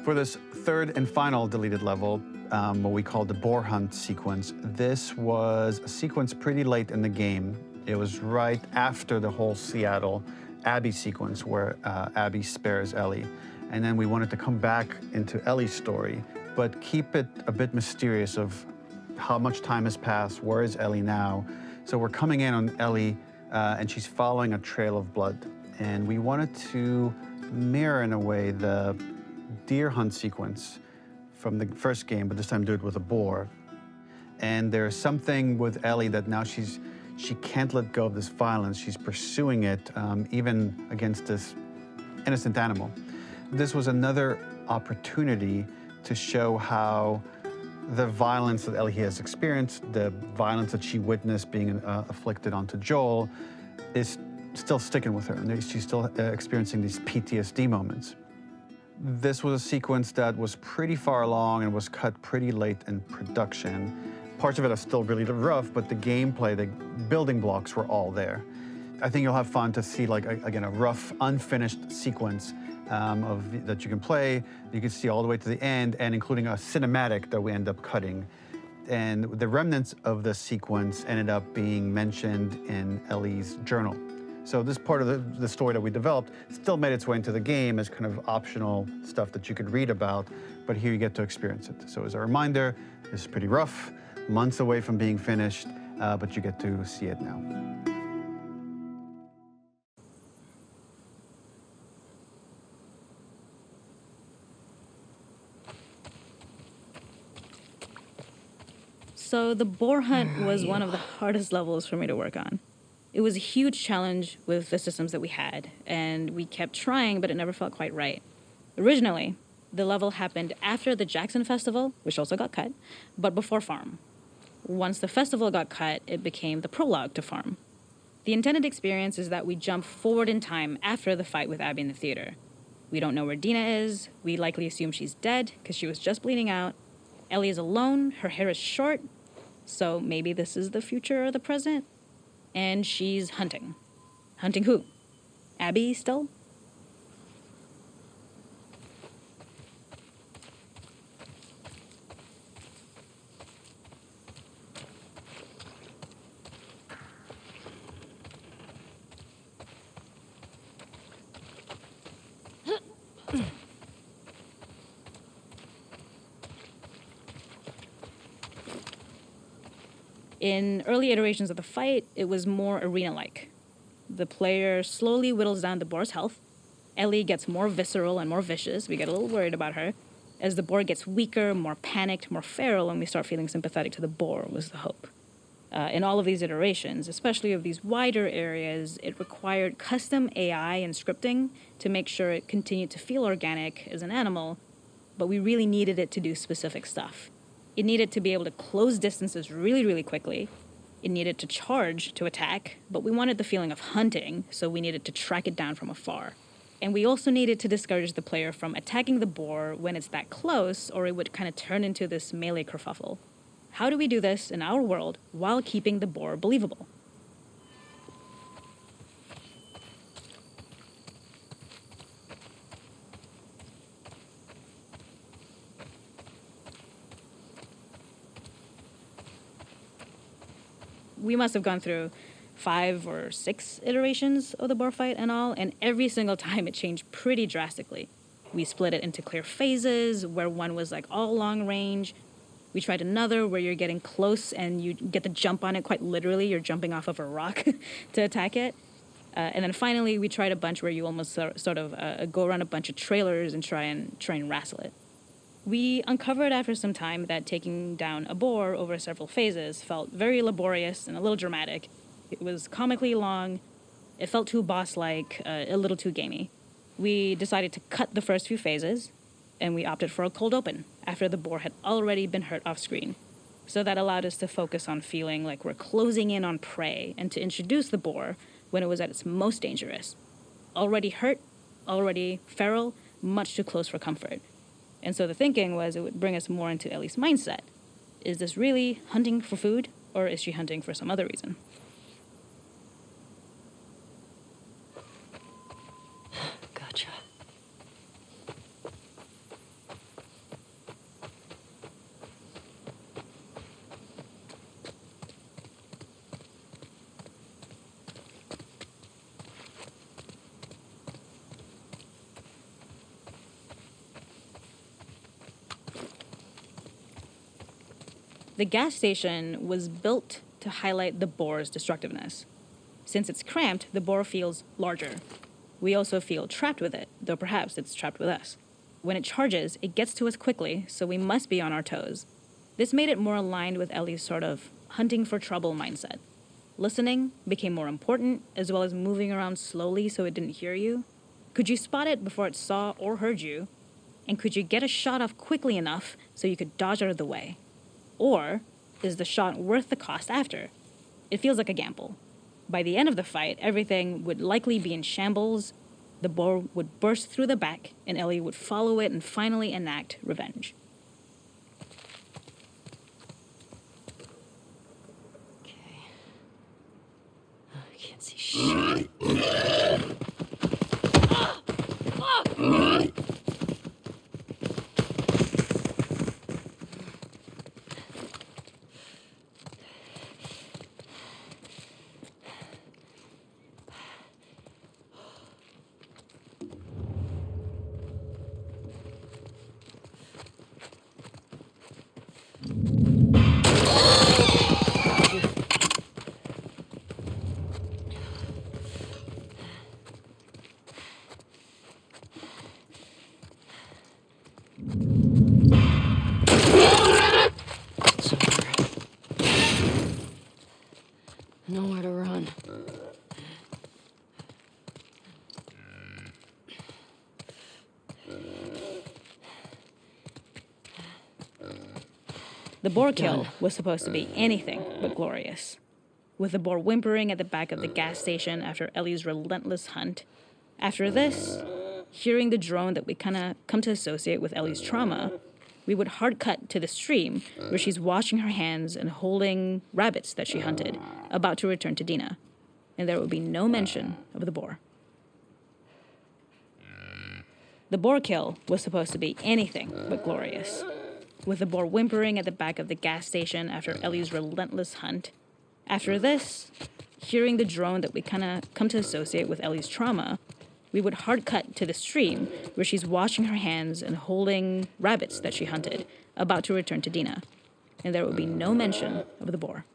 For this third and final deleted level, what we call the boar hunt sequence, this was a sequence pretty late in the game. It was right after the whole Seattle Abby sequence where Abby spares Ellie. And then we wanted to come back into Ellie's story, but keep it a bit mysterious of how much time has passed, where is Ellie now? So we're coming in on Ellie, and she's following a trail of blood. And we wanted to mirror, in a way, the deer hunt sequence from the first game, but this time do it with a boar. And there's something with Ellie that now she can't let go of this violence. She's pursuing it, even against this innocent animal. This was another opportunity to show how the violence that Ellie has experienced, the violence that she witnessed being afflicted onto Joel, is still sticking with her, and she's still experiencing these PTSD moments. This was a sequence that was pretty far along and was cut pretty late in production. Parts of it are still really rough, but the gameplay, the building blocks were all there. I think you'll have fun to see, like, again, a rough, unfinished sequence that you can play. You can see all the way to the end, and including a cinematic that we end up cutting. And the remnants of the sequence ended up being mentioned in Ellie's journal. So this part of the story that we developed still made its way into the game as kind of optional stuff that you could read about, but here you get to experience it. So as a reminder, this is pretty rough, months away from being finished, but you get to see it now. So the boar hunt was one of the hardest levels for me to work on. It was a huge challenge with the systems that we had, and we kept trying, but it never felt quite right. Originally, the level happened after the Jackson Festival, which also got cut, but before Farm. Once the festival got cut, it became the prologue to Farm. The intended experience is that we jump forward in time after the fight with Abby in the theater. We don't know where Dina is. We likely assume she's dead because she was just bleeding out. Ellie is alone. Her hair is short. So maybe this is the future or the present. And she's hunting. Hunting who? Abby still? In early iterations of the fight, it was more arena-like. The player slowly whittles down the boar's health. Ellie gets more visceral and more vicious. We get a little worried about her. As the boar gets weaker, more panicked, more feral, and we start feeling sympathetic to the boar was the hope. In all of these iterations, especially of these wider areas, it required custom AI and scripting to make sure it continued to feel organic as an animal, but we really needed it to do specific stuff. It needed to be able to close distances really, really quickly. It needed to charge to attack, but we wanted the feeling of hunting, so we needed to track it down from afar. And we also needed to discourage the player from attacking the boar when it's that close, or it would kind of turn into this melee kerfuffle. How do we do this in our world while keeping the boar believable? We must have gone through 5 or 6 iterations of the boar fight and all, and every single time it changed pretty drastically. We split it into clear phases, where one was like all long range. We tried another where you're getting close and you get the jump on it quite literally. You're jumping off of a rock to attack it. And then finally, we tried a bunch where you almost sort of go around a bunch of trailers and try and wrestle it. We uncovered after some time that taking down a boar over several phases felt very laborious and a little dramatic. It was comically long, it felt too boss-like, a little too gamey. We decided to cut the first few phases, and we opted for a cold open after the boar had already been hurt off-screen. So that allowed us to focus on feeling like we're closing in on prey and to introduce the boar when it was at its most dangerous. Already hurt, already feral, much too close for comfort. And so the thinking was it would bring us more into Ellie's mindset. Is this really hunting for food, or is she hunting for some other reason? Gotcha. The gas station was built to highlight the bore's destructiveness. Since it's cramped, the bore feels larger. We also feel trapped with it, though perhaps it's trapped with us. When it charges, it gets to us quickly, so we must be on our toes. This made it more aligned with Ellie's sort of hunting for trouble mindset. Listening became more important, as well as moving around slowly so it didn't hear you. Could you spot it before it saw or heard you? And could you get a shot off quickly enough so you could dodge out of the way? Or is the shot worth the cost after? It feels like a gamble. By the end of the fight, everything would likely be in shambles. The boar would burst through the back, and Ellie would follow it and finally enact revenge. Okay. I can't see shit. It's over. Nowhere to run. The boar kill was supposed to be anything but glorious. With the boar whimpering at the back of the gas station after Ellie's relentless hunt. After this, hearing the drone that we kind of come to associate with Ellie's trauma, we would hard cut to the stream where she's washing her hands and holding rabbits that she hunted, about to return to Dina. And there would be no mention of the boar. The boar kill was supposed to be anything but glorious. With the boar whimpering at the back of the gas station after Ellie's relentless hunt. After this, hearing the drone that we kind of come to associate with Ellie's trauma, we would hard cut to the stream where she's washing her hands and holding rabbits that she hunted, about to return to Dina. And there would be no mention of the boar.